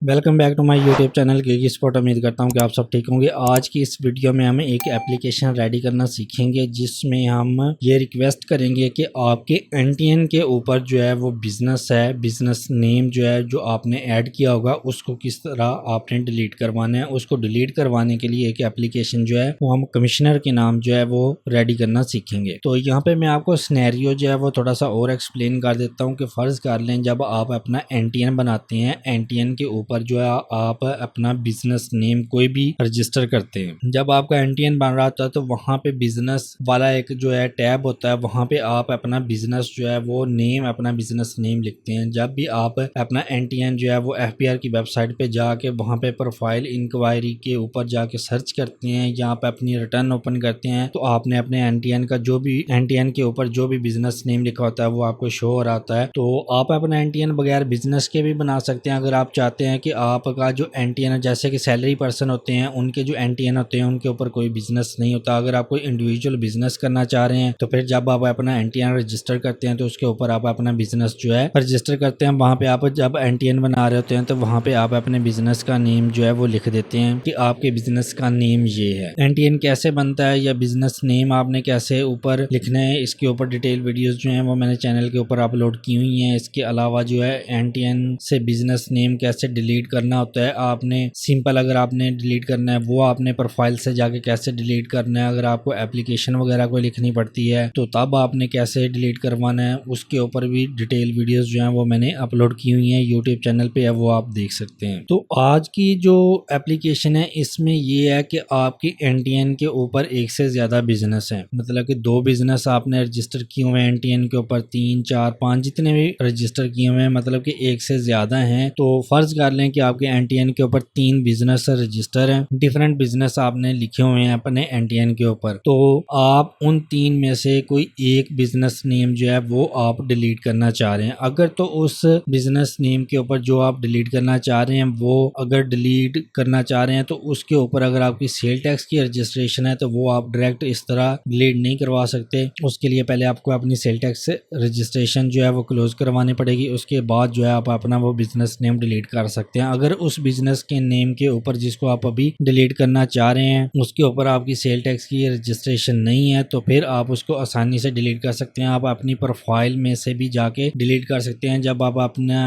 Welcome back to my YouTube channel Gigi Spot. उम्मीद करता हूं कि आप सब ठीक होंगे। आज की इस वीडियो में हम एक एप्लीकेशन रेडी करना सीखेंगे जिसमें हम ये रिक्वेस्ट करेंगे कि आपके एनटीएन के ऊपर जो है वो बिजनेस है, बिजनेस नेम जो है जो आपने ऐड किया होगा उसको किस तरह आपने डिलीट करवाना है। उसको डिलीट करवाने के लिए एक एप्लीकेशन जो है वो हम कमिश्नर के नाम जो है वो रेडी करना सीखेंगे। तो यहाँ पे मैं आपको स्नैरियो जो है वो थोड़ा सा और एक्सप्लेन कर देता हूँ कि फर्ज कर लें जब आप अपना एनटीएन बनाते हैं, एनटीएन के ऊपर जो है आप अपना बिजनेस नेम कोई भी रजिस्टर करते हैं। जब आपका एनटीएन बन रहा होता है तो वहां पे बिजनेस वाला एक जो है टैब होता है, वहां पे आप अपना बिजनेस जो है वो नेम, अपना बिजनेस नेम लिखते हैं। जब भी आप अपना एनटीएन जो है वो एफबीआर की वेबसाइट पे जाके वहां पे प्रोफाइल इंक्वायरी के ऊपर जाके सर्च करते हैं या पे अपनी रिटर्न ओपन करते हैं तो आपने अपने एनटीएन का जो भी एनटीएन के ऊपर जो भी बिजनेस नेम लिखा होता है वो आपको शो हो रहा होता है। तो आप अपना एनटीएन बगैर बिजनेस के भी बना सकते हैं अगर आप चाहते हैं कि आपका जो एनटीएन है, जैसे कि सैलरी पर्सन होते हैं उनके जो एनटीएन होते हैं उनके ऊपर कोई बिजनेस नहीं होता। अगर आप कोई इंडिविजुअल बिजनेस करना चाह रहे हैं तो फिर जब आप अपना एनटीएन रजिस्टर करते हैं तो उसके ऊपर आप अपना बिजनेस जो है रजिस्टर करते हैं। वहां पे आप जब एनटीएन बना रहे होते हैं तो वहां पे आप अपने बिजनेस का नेम जो है वो लिख देते हैं कि आपके बिजनेस का नेम ये है। एनटीएन कैसे बनता है या बिजनेस नेम आपने कैसे ऊपर लिखना है, इसके ऊपर डिटेल वीडियोस जो हैं वो मैंने चैनल के ऊपर अपलोड की हुई हैं। इसके अलावा जो है एनटीएन से बिजनेस नेम कैसे डिलीट करना होता है, आपने सिंपल अगर आपने डिलीट करना है वो आपने प्रोफाइल से जाके कैसे डिलीट करना है, अगर आपको एप्लीकेशन वगैरह कोई लिखनी पड़ती है तो तब आपने कैसे डिलीट करवाना है, उसके ऊपर भी डिटेल वीडियोस जो हैं वो मैंने अपलोड की हुई हैं यूट्यूब चैनल पे, है वो आप देख सकते हैं। तो आज की जो एप्लीकेशन है इसमें ये है कि आपकी एनटीएन के ऊपर एक से ज्यादा बिजनेस है, मतलब कि 2 बिजनेस आपने रजिस्टर किए हुए हैं एनटीएन के ऊपर, 3, 4, 5 जितने भी रजिस्टर किए हुए हैं, मतलब कि एक से ज्यादा हैं। तो फर्ज कर लें कि आपके एनटीएन के ऊपर 3 बिजनेस रजिस्टर हैं, डिफरेंट बिजनेस आपने लिखे हुए हैं अपने एनटीएन के ऊपर। तो आप उन 3 में से कोई एक बिजनेस नेम जो है वो आप डिलीट करना चाह रहे हैं। अगर तो उस बिजनेस नेम के ऊपर जो आप डिलीट करना चाह रहे हैं वो अगर डिलीट करना चाह रहे हैं तो उसके ऊपर अगर आपकी सेल टैक्स की रजिस्ट्रेशन है तो वो आप डायरेक्ट इस तरह डिलीट नहीं करवा सकते। उसके लिए पहले आपको अपनी सेल टैक्स से रजिस्ट्रेशन जो है वो क्लोज करवानी पड़ेगी, उसके बाद जो है आप अपना वो बिजनेस नेम डिलीट कर सकते हैं। अगर उस बिजनेस के नेम के ऊपर जिसको आप अभी डिलीट करना चाह रहे हैं उसके ऊपर आपकी सेल टैक्स की रजिस्ट्रेशन नहीं है तो फिर आप उसको आसानी से डिलीट कर सकते हैं। आप अपनी प्रोफाइल में से भी जाके डिलीट कर सकते हैं। जब आप अपना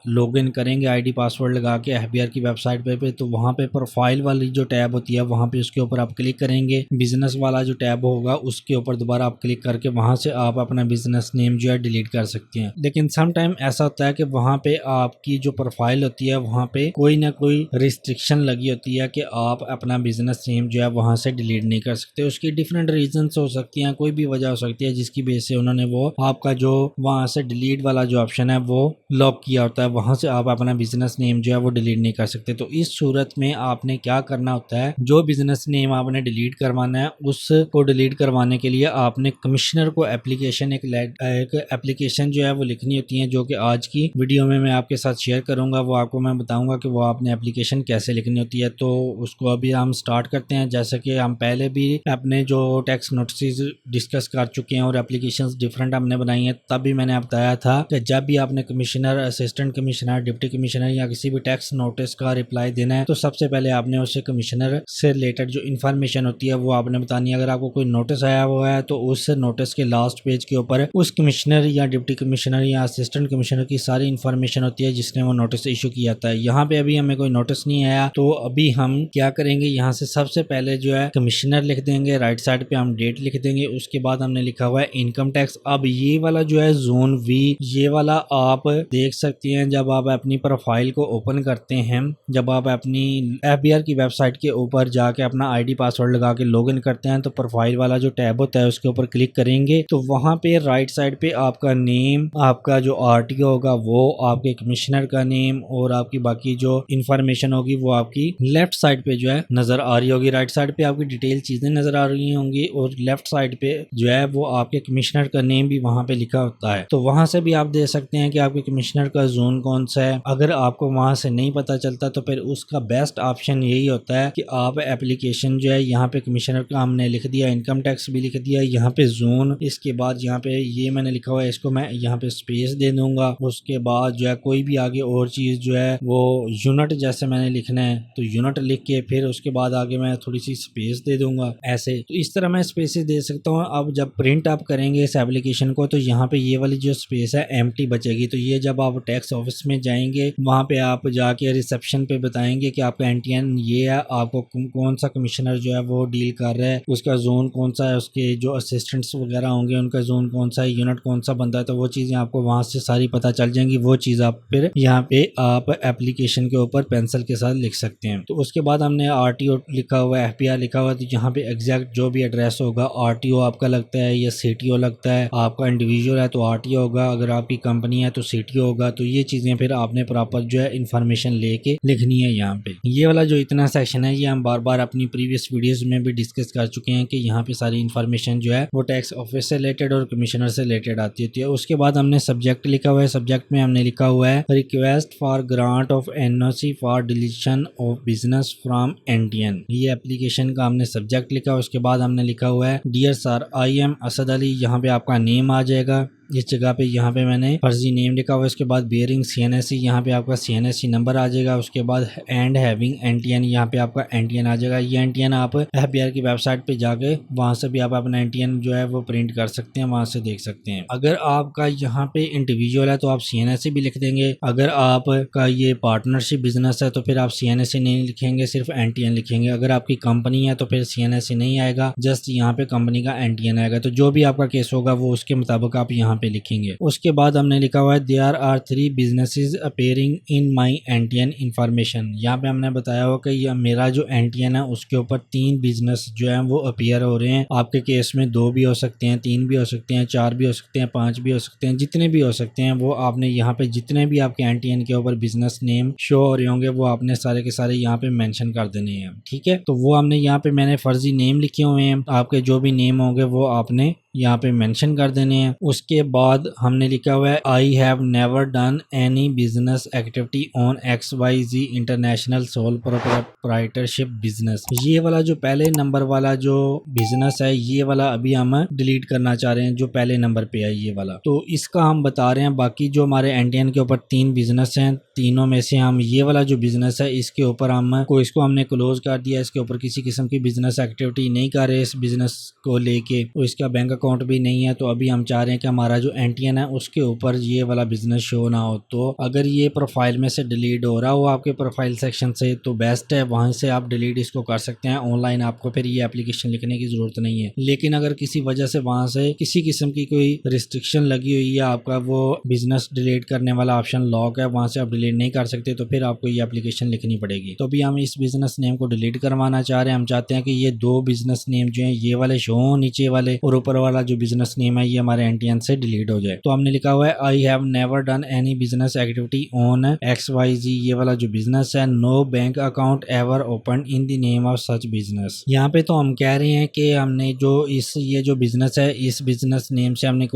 लॉगिन करेंगे आईडी पासवर्ड लगा के एफबीआर की वेबसाइट पे तो वहां पे प्रोफाइल वाली जो टैब होती है वहां पे उसके ऊपर आप क्लिक करेंगे, बिजनेस वाला जो टैब होगा उसके ऊपर दोबारा आप क्लिक करके वहां से आप अपना बिजनेस नेम जो है डिलीट कर सकते हैं। लेकिन सम टाइम ऐसा होता है कि वहां पे आपकी जो प्रोफाइल होती है वहां पे कोई ना कोई रिस्ट्रिक्शन लगी होती है कि आप अपना बिजनेस नेम जो है वहां से डिलीट नहीं कर सकते। उसकी डिफरेंट रीजंस हो सकती हैं, कोई भी वजह हो सकती है जिसकी वजह से उन्होंने वो आपका जो वहां से डिलीट वाला जो ऑप्शन है वो लॉक किया होता है, वहां से आप अपना बिजनेस नेम जो है वो डिलीट नहीं कर सकते। तो इस सूरत में आपने क्या करना होता है, जो बिजनेस नेम आपने डिलीट करवाना है उसको डिलीट करवाने के लिए आपने कमिश्नर को एप्लीकेशन एक एप्लीकेशन जो है वो लिखनी होती है, जो कि आज की वीडियो में मैं आपके साथ शेयर करूंगा। वो आपको मैं बताऊंगा कि वो आपने एप्लीकेशन कैसे लिखनी होती है। तो उसको अभी हम स्टार्ट करते हैं। जैसे कि हम पहले भी अपने जो टैक्स नोटिस डिस्कस कर चुके हैं और एप्लीकेशंस डिफरेंट हमने बनाई हैं, तब भी मैंने बताया था कि जब भी आपने commissioner, assistant commissioner, deputy commissioner या किसी भी टैक्स नोटिस का रिप्लाई देना है तो सबसे पहले आपने उसे कमिश्नर से रिलेटेड जो इन्फॉर्मेशन होती है वो आपने बतानी है। अगर आपको कोई नोटिस आया हुआ है तो उस नोटिस के लास्ट पेज के ऊपर उस कमिश्नर या डिप्टी कमिश्नर या असिस्टेंट कमिश्नर की सारी इन्फॉर्मेशन होती है जिसने वो नोटिस इशू किया था। यहाँ पे अभी हमें कोई नोटिस नहीं आया तो अभी हम क्या करेंगे, यहाँ से सबसे पहले जो है कमिश्नर लिख देंगे, राइट साइड पे हम डेट लिख देंगे, उसके बाद हमने लिखा हुआ है इनकम टैक्स। अब ये वाला जो है जोन वी, ये वाला आप देख सकते हैं जब आप अपनी प्रोफाइल को ओपन करते हैं, जब आप अपनी एफबीआर की वेबसाइट के ऊपर जाके अपना आईडी पासवर्ड लगा के लॉगिन करते हैं तो प्रोफाइल वाला जो टैब होता है उसके ऊपर क्लिक करेंगे तो वहां पे राइट साइड पे आपका नेम, आपका जो आरटीओ होगा वो, आपके कमिश्नर का नेम और आपकी बाकी जो इन्फॉर्मेशन होगी वो आपकी लेफ्ट साइड पे जो है नजर आ रही होगी। राइट साइड पे आपकी डिटेल चीजें नजर आ रही होंगी और लेफ्ट साइड पे जो है वो आपके कमिश्नर का नेम भी वहां पे लिखा होता है। तो वहां से भी आप देख सकते हैं कि आपके कमिश्नर का जोन कौन सा है। अगर आपको वहां से नहीं पता चलता तो फिर उसका बेस्ट ऑप्शन यही होता है कि आप एप्लीकेशन जो है यहाँ पे कमिश्नर का हमने लिख दिया, इनकम टैक्स भी लिख दिया, यहाँ पे जोन, इसके बाद यहाँ पे ये मैंने लिखा हुआ है इसको मैं यहाँ पे स्पेस दे दूंगा, उसके बाद जो है कोई भी आगे और चीज जो है वो यूनिट जैसे मैंने लिखना है तो यूनिट लिख के फिर उसके बाद आगे मैं थोड़ी सी स्पेस दे दूंगा ऐसे। तो इस तरह मैं स्पेसेस दे सकता हूँ। अब जब प्रिंट आप करेंगे इस एप्लीकेशन को तो यहाँ पे ये वाली जो स्पेस है एम्प्टी बचेगी। तो ये जब आप टैक्स ऑफिस में जाएंगे वहाँ पे आप जाके रिसेप्शन पे बताएंगे कि आपका एनटीएन ये है, आपको कौन सा कमिश्नर जो है वो डील कर रहा है, उसका जोन कौन सा है, उसके जो असिस्टेंट्स वगैरह होंगे उनका जोन कौन सा है, यूनिट कौन सा बनता है, तो वो चीज़ें आपको वहाँ से सारी पता चल जाएंगी। वो चीज़ आप फिर यहाँ पे आप एप्लीकेशन के ऊपर पेंसिल के साथ लिख सकते हैं। तो उसके बाद हमने आरटीओ लिखा हुआ है, एफपीआर लिखा हुआ है, तो यहाँ पे एग्जैक्ट जो भी एड्रेस होगा, आरटीओ आपका लगता है या सीटीओ लगता है, आपका इंडिविजुअल है तो आरटीओ होगा, अगर आपकी कंपनी है तो सीटीओ होगा। तो ये चीज़ें फिर आपने प्रॉपर जो है इन्फॉर्मेशन लेके लिखनी है यहाँ पे। ये वाला जो इतना सेक्शन है ये हम बार बार अपनी प्रीवियस वीडियोस में भी डिस्कस कर चुके हैं कि यहाँ पे सारी इन्फॉर्मेशन जो है वो टैक्स ऑफिस से रिलेटेड और कमिश्नर से रिलेटेड आती होती है। उसके बाद हमने सब्जेक्ट लिखा हुआ है, सब्जेक्ट में हमने लिखा हुआ है request for grant of NOC for deletion of business from NTN. ये एप्लीकेशन का हमने सब्जेक्ट लिखा। उसके बाद हमने लिखा हुआ है dear sir I am Asad Ali, यहाँ पे आपका नेम आ जाएगा। इस जगह पे यहाँ पे मैंने फर्जी नेम लिखा हुआ है। उसके बाद बेयरिंग सीएनएससी, यहाँ पे आपका सीएनएससी नंबर आ जाएगा। उसके बाद एंड हैविंग एनटीएन, यहाँ पे आपका एनटीएन आ जाएगा। ये एनटीएन आप एफबीआर की वेबसाइट पे जाके वहाँ से भी आप अपना एनटीएन जो है वो प्रिंट कर सकते हैं, वहाँ से देख सकते हैं। अगर आपका यहाँ पे इंडिविजुअल है तो आप सीएनएससी भी लिख देंगे। अगर आपका ये पार्टनरशिप बिजनेस है तो फिर आप सीएनएससी नहीं लिखेंगे, सिर्फ एनटीएन लिखेंगे। अगर आपकी कंपनी है तो फिर सीएनएससी नहीं आएगा, जस्ट यहाँ पे कंपनी का एनटीएन आएगा। तो जो भी आपका केस होगा वो उसके मुताबिक आप यहाँ पे लिखेंगे। उसके बाद हमने लिखा हुआ है there are 3 businesses appearing in my NTN information. यहाँ पे हमने बताया हुआ कि ये मेरा जो एनटीएन है उसके ऊपर 3 बिजनेस जो है वो अपीयर हो रहे हैं। आपके केस में 2 भी हो सकते हैं, 3 भी हो सकते हैं, 4 भी हो सकते हैं, 5 भी हो सकते हैं, जितने भी हो सकते हैं वो आपने यहाँ पे जितने भी आपके एनटीएन के ऊपर बिजनेस नेम शो हो रहे होंगे वो आपने सारे के सारे यहाँ पे मेंशन कर देने हैं। ठीक है, तो वो हमने यहाँ पे मैंने फर्जी नेम लिखे हुए हैं, आपके जो भी नेम होंगे वो आपने यहाँ पे मेंशन कर देने हैं। उसके बाद हमने लिखा हुआ है I have never done any business activity on XYZ international sole proprietorship business. ये वाला जो पहले नंबर वाला जो बिजनेस है ये वाला अभी हम डिलीट करना चाह रहे हैं, जो पहले नंबर पे है ये वाला। तो इसका हम बता रहे हैं। बाकी जो हमारे एनटीएन के ऊपर 3 बिजनेस हैं, तीनों में से हम ये वाला जो बिजनेस है इसके ऊपर हम इसको हमने क्लोज कर दिया। इसके ऊपर किसी किस्म की बिजनेस एक्टिविटी नहीं कर रहे इस बिजनेस को लेके, तो इसका बैंक अकाउंट भी नहीं है। तो अभी हम चाह रहे हैं कि हमारा जो एनटीएन है उसके ऊपर ये वाला बिजनेस शो ना हो। तो अगर ये प्रोफाइल में से डिलीट हो रहा हो आपके प्रोफाइल सेक्शन से तो बेस्ट है, वहां से आप डिलीट इसको कर सकते हैं ऑनलाइन। आपको फिर ये एप्लीकेशन लिखने की जरूरत नहीं है। लेकिन अगर किसी वजह से वहां से किसी किस्म की कोई रिस्ट्रिक्शन लगी हुई है, आपका वो बिजनेस डिलीट करने वाला ऑप्शन लॉक है, वहां से आप डिलीट नहीं कर सकते, तो फिर आपको ये एप्लीकेशन लिखनी पड़ेगी। तो अभी हम इस बिजनेस नेम को डिलीट करवाना चाह रहे हैं। हम चाहते हैं कि ये 2 बिजनेस नेम जो है ये वाले शो हो नीचे वाले, और ऊपर वाला जो बिजनेस नेम है ये हमारे एनटीएन से डिलीट हो जाए। तो हमने लिखा हुआ है I have never done any business activity on XYZ, ये वाला जो बिजनेस है, no bank account ever open in the name of such business. यहाँ पे तो हम कह रहे हैं कि हमने जो ये जो बिजनेस है इस बिजनेस नेम से हमने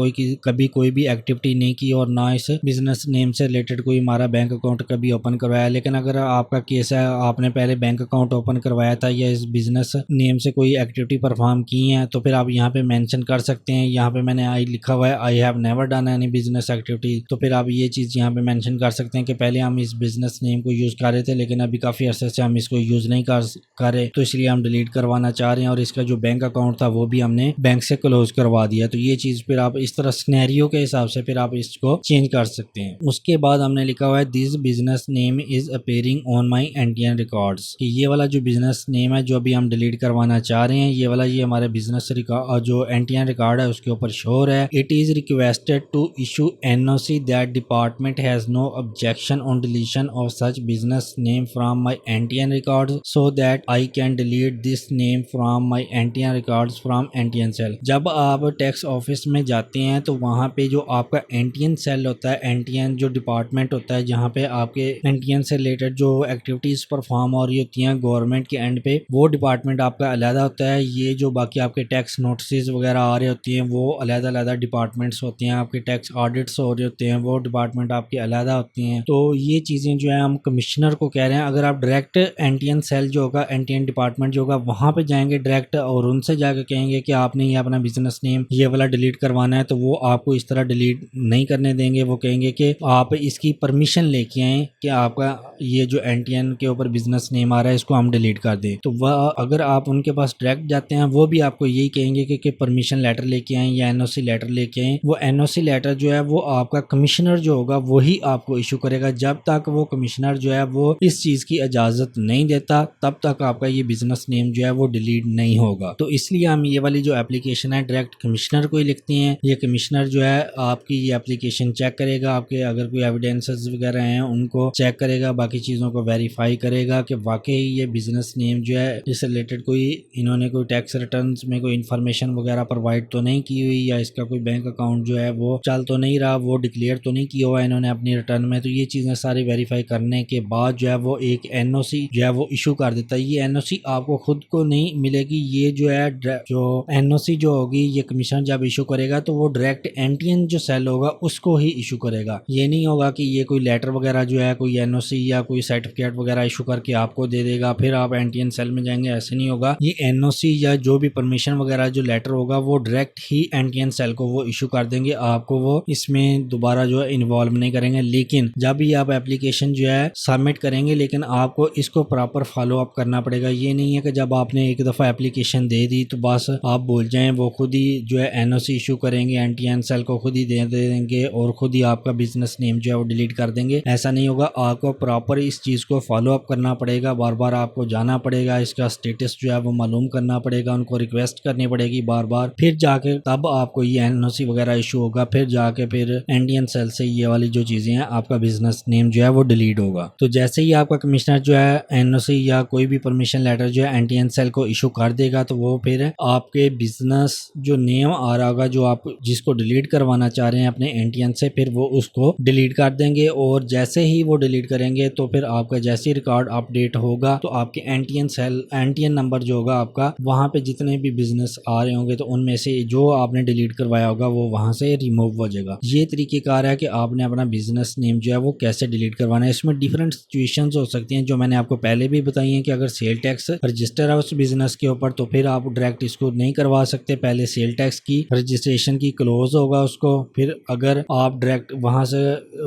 कभी कोई भी एक्टिविटी नहीं की और ना इस बिजनेस नेम से रिलेटेड कोई हमारा बैंक अकाउंट कभी ओपन करवाया। लेकिन अगर आपका केस है आपने पहले बैंक अकाउंट ओपन करवाया था या इस बिजनेस नेम से कोई एक्टिविटी परफॉर्म की है तो फिर आप यहाँ पे मेंशन कर सकते हैं। यहाँ पे मैंने आई लिखा हुआ है I have never done any business activity, तो फिर आप ये चीज़ यहाँ पे मेंशन कर सकते हैं कि पहले हम इस बिजनेस नेम को यूज़ कर रहे थे लेकिन अभी काफ़ी अरसे से हम इसको यूज़ नहीं कर रहे, तो इसलिए हम डिलीट करवाना चाह रहे हैं। और इसका जो बैंक अकाउंट था वो भी हमने बैंक से क्लोज करवा दिया। तो ये चीज़ फिर आप इस तरह सिनेरियो के हिसाब से फिर आप इसको चेंज कर सकते हैं। उसके बाद हमने लिखा हुआ है this business name is appearing on my NTN records, कि ये वाला जो बिजनेस नेम है जो अभी हम डिलीट करवाना चाह रहे हैं ये वाला ये हमारे बिजनेस रिकॉर्ड जो एनटीएन रिकॉर्ड है उसके ऊपर शोर है। It is requested to issue NOC that department has no objection on deletion of such business name from my NTN records so that I can delete this name from my NTN records from NTN cell. जब आप tax office में जाते हैं तो वहाँ पे जो आपका एनटीएन सेल होता है, एनटीएन जो डिपार्टमेंट होता है जहाँ पे आपके एनटीएन से रिलेटेड जो एक्टिविटीज परफॉर्म हो रही होती हैं गवर्नमेंट के एंड पे, वो डिपार्टमेंट आपका अलग होता है। ये जो बाकी आपके टैक्स नोटिस वगैरह आ रहे होती हैं वो अलग-अलग डिपार्टमेंट्स होती हैं, आपके टैक्स ऑडिट्स हो रहे होते हैं वो डिपार्टमेंट आपकी अलग होती हैं। तो ये चीज़ें जो है हम कमिश्नर को कह रहे हैं, अगर आप डायरेक्ट एनटीएन सेल जो होगा, एनटीएन डिपार्टमेंट जो होगा, वहाँ पे जाएंगे डायरेक्ट और उनसे जाकर कहेंगे कि आपने ये अपना बिजनेस नेम ये वाला डिलीट करवाना है, तो वो आपको इस तरह डिलीट नहीं करने देंगे। वो कहेंगे कि आप इसकी परमिशन लेके आए कि आपका ये जो एनटीएन के ऊपर बिजनेस नेम आ रहा है इसको हम डिलीट कर दें। तो वह अगर आप उनके पास डायरेक्ट जाते हैं वो भी आपको यही कहेंगे कि परमिशन लेटर लेके आए या एनओसी लेटर लेके आए। वो एनओसी लेटर जो है वो आपका कमिश्नर जो होगा वही आपको इशू करेगा। जब तक वो कमिश्नर जो है वो इस चीज़ की इजाज़त नहीं देता तब तक आपका ये बिजनेस नेम जो है वो डिलीट नहीं होगा। तो इसलिए हम ये वाली जो एप्लीकेशन है डायरेक्ट कमिश्नर को ही लिखते हैं। ये कमिश्नर जो है आपकी ये एप्लीकेशन चेक करेगा, आपके अगर कोई एविडेंसेस वगैरह हैं उनको चेक करेगा, बाकी चीज़ों को वेरीफाई करेगा कि वाकई ये बिजनेस नेम जो है इससे रिलेटेड कोई इन्होंने कोई टैक्स रिटर्न्स में कोई इन्फॉर्मेशन वगैरह प्रोवाइड तो नहीं की हुई, या इसका कोई बैंक अकाउंट जो है वो चल तो नहीं रहा, वो डिक्लेयर तो नहीं किया हुआ इन्होंने अपनी रिटर्न में। तो ये चीज़ें सारी वेरीफाई करने के बाद जो है वो एक एनओसी जो है वो इशू कर देता है। ये एनओसी आपको खुद को नहीं मिलेगी, ये जो है जो एनओसी जो होगी ये कमीशन जब इशू करेगा तो वो डायरेक्ट एनटीएन जो सेल होगा उसको ही इशू करेगा। ये नहीं होगा कि ये कोई लेटर वगैरह जो है कोई एनओसी या कोई सर्टिफिकेट वगैरह इशू करके आपको दे देगा फिर आप एनटीएन सेल में जाएंगे, ऐसे नहीं होगा। ये एनओसी या जो भी परमिशन वगैरह जो लेटर होगा वो डायरेक्ट ही एनटीएन सेल को वो इशू कर देंगे, आपको वो इसमें दोबारा जो है इन्वॉल्व नहीं करेंगे। लेकिन जब भी आप एप्लीकेशन जो है सबमिट करेंगे लेकिन आपको इसको प्रॉपर फॉलो अप करना पड़ेगा। ये नहीं है कि जब आपने एक दफ़ा एप्लीकेशन दे दी तो बस आप बोल जाएं वो खुद ही जो है एनओसी इशू करेंगे, एनटीएन सेल को खुद ही दे देंगे और खुद ही आपका बिजनेस नेम जो है वो डिलीट कर देंगे। ऐसा नहीं होगा, आपको प्रॉपर इस चीज़ को फॉलो अप करना पड़ेगा, बार बार आपको जाना पड़ेगा, इसका स्टेटस जो है वो मालूम करना पड़ेगा, उनको रिक्वेस्ट करनी पड़ेगी बार बार, फिर जाके तब आपको ये एनओसी वगैरह इशू होगा, फिर जाके फिर एनटीएन सेल से ये वाली जो चीज़ें हैं आपका बिजनेस नेम जो है वो डिलीट होगा। तो जैसे ही आपका कमिश्नर जो है एनओसी या कोई भी परमिशन लेटर जो है एनटीएन सेल को इशू कर देगा तो वो फिर आपके बिजनेस जो नेम आ रहा होगा जो आप जिसको डिलीट करवाना चाह रहे हैं अपने एनटीएन से, फिर वो उसको डिलीट कर देंगे। और जैसे ही वो डिलीट करेंगे तो फिर आपका जैसे ही रिकॉर्ड अपडेट होगा तो आपके एनटीएन सेल एनटीएन नंबर जो होगा आपका वहाँ पे जितने भी बिजनेस आ रहे होंगे तो उनमें से जो आपने डिलीट करवाया होगा वो वहाँ से रिमूव हो जाएगा। ये तरीकेकार है कि आपने अपना बिजनेस नेम जो है वो कैसे डिलीट करवाना है। इसमें डिफरेंट सिचुएशंस हो सकती हैं जो मैंने आपको पहले भी बताई हैं कि अगर सेल टैक्स रजिस्टर है उस बिजनेस के ऊपर तो फिर आप डायरेक्ट इसको नहीं करवा सकते, पहले सेल टैक्स की रजिस्ट्रेशन की क्लोज होगा उसको, फिर अगर आप डायरेक्ट वहाँ से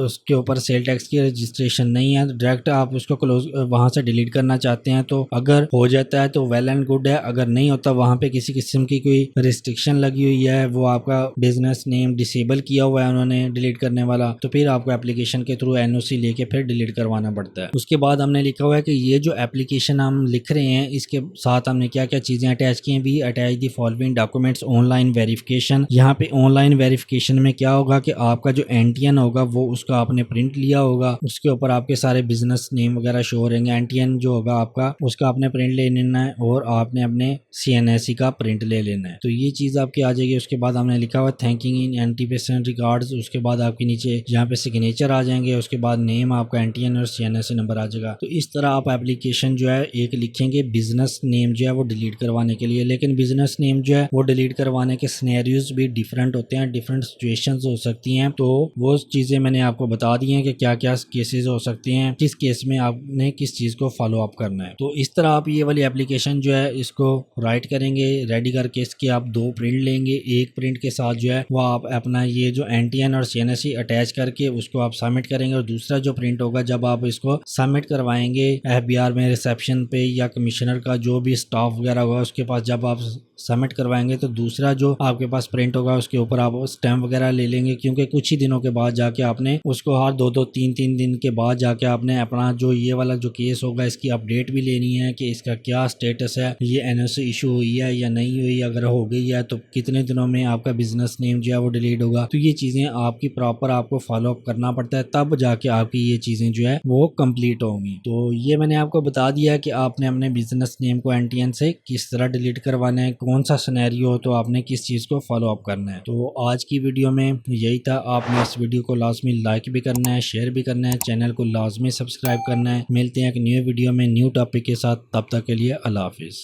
उसके ऊपर सेल टैक्स की रजिस्ट्रेशन नहीं है तो डायरेक्ट आप उसको क्लोज वहाँ से डिलीट करना चाहते हैं तो अगर हो जाता है तो वेल एंड गुड है, अगर नहीं होता वहाँ पे किसी किस्म की कोई रिस्ट्रिक्शन लगी हुई है, वो आपका बिजनेस नेम डिसेबल किया हुआ है उन्होंने डिलीट करने वाला, तो फिर आपको एप्लीकेशन के थ्रू एनओसी लेके फिर डिलीट करवाना पड़ता है। उसके बाद हमने लिखा हुआ है कि ये जो एप्लीकेशन हम लिख रहे हैं इसके साथ हमने क्या क्या चीज़ें अटैच की हैं। We attach the following documents online verification. यहाँ पे ऑनलाइन वेरिफिकेशन में क्या होगा कि आपका जो एनटीएन होगा वो उसका आपने प्रिंट लिया होगा, उसके ऊपर आपके सारे बिजनेस नेम वगैरह शो हो रहेंगे। एनटीएन जो होगा आपका उसका आपने प्रिंट ले लेना है और आपने अपने सीएनएससी का प्रिंट ले लेना है, तो ये चीज़ आपकी आ जाएगी। उसके बाद हमने लिखा हुआ थैंकिंग इन एंटीपेशेंट रिगार्ड्स, उसके बाद आपके नीचे यहाँ पे सिग्नेचर आ जाएंगे, उसके बाद नेम आपका एनटीएन और सीएनएससी नंबर आ जाएगा। तो इस तरह आप एप्लीकेशन जो है एक लिखेंगे बिजनेस नेम जो है वो डिलीट करवाने के लिए। लेकिन बिजनेस नेम जो है वो डिलीट करवाने के सिनेरियोज भी डिफरेंट होते हैं, डिफरेंट सिचुएशंस हो सकती हैं, तो वो चीज़ें मैंने आपको बता दी हैं कि क्या क्या केसेस हो सकते हैं, किस केस में आपने किस चीज़ को फॉलो अप करना है। तो इस तरह आप ये वाली एप्लीकेशन जो है इसको राइट करेंगे, रेडी करके इसके आप 2 प्रिंट लेंगे, एक प्रिंट के साथ जो है वो आप अपना ये जो एनटीएन और सीएनएससी अटैच करके उसको आप सबमिट करेंगे, और दूसरा जो प्रिंट होगा जब आप इसको सबमिट करवाएंगे एफबीआर में रिसेप्शन पे या कमिश्नर का जो भी स्टाफ वगैरह होगा उसके पास जब आप सबमिट करवाएंगे तो दूसरा जो आपके पास प्रिंट होगा उसके ऊपर आप स्टैम्प वगैरह ले लेंगे, क्योंकि कुछ ही दिनों के बाद जाके आपने उसको हर 2-2 3-3 दिन के बाद जाके आपने अपना जो ये वाला जो केस होगा इसकी अपडेट भी लेनी है कि इसका क्या स्टेटस है, ये एनओसी इशू हुई है या नहीं हुई, अगर हो गई है तो कितने दिनों में आपका बिजनेस नेम जो है वो डिलीट होगा। तो ये चीज़ें आपकी प्रॉपर आपको फॉलो अप करना पड़ता है, तब जाके आपकी ये चीज़ें जो है वो कंप्लीट होंगी। तो ये मैंने आपको बता दिया कि आपने अपने बिजनेस नेम को एनटीएन से किस तरह डिलीट करवाना है, कौन सा सिनेरियो हो तो आपने किस चीज़ को फॉलो अप करना है। तो आज की वीडियो में यही था, आपने इस वीडियो को लाजमी लाइक भी करना है, शेयर भी करना है, चैनल को लाजमी सब्सक्राइब करना है। मिलते हैं एक न्यू वीडियो में न्यू टॉपिक के साथ, तब तक के लिए अल्लाह हाफिज़।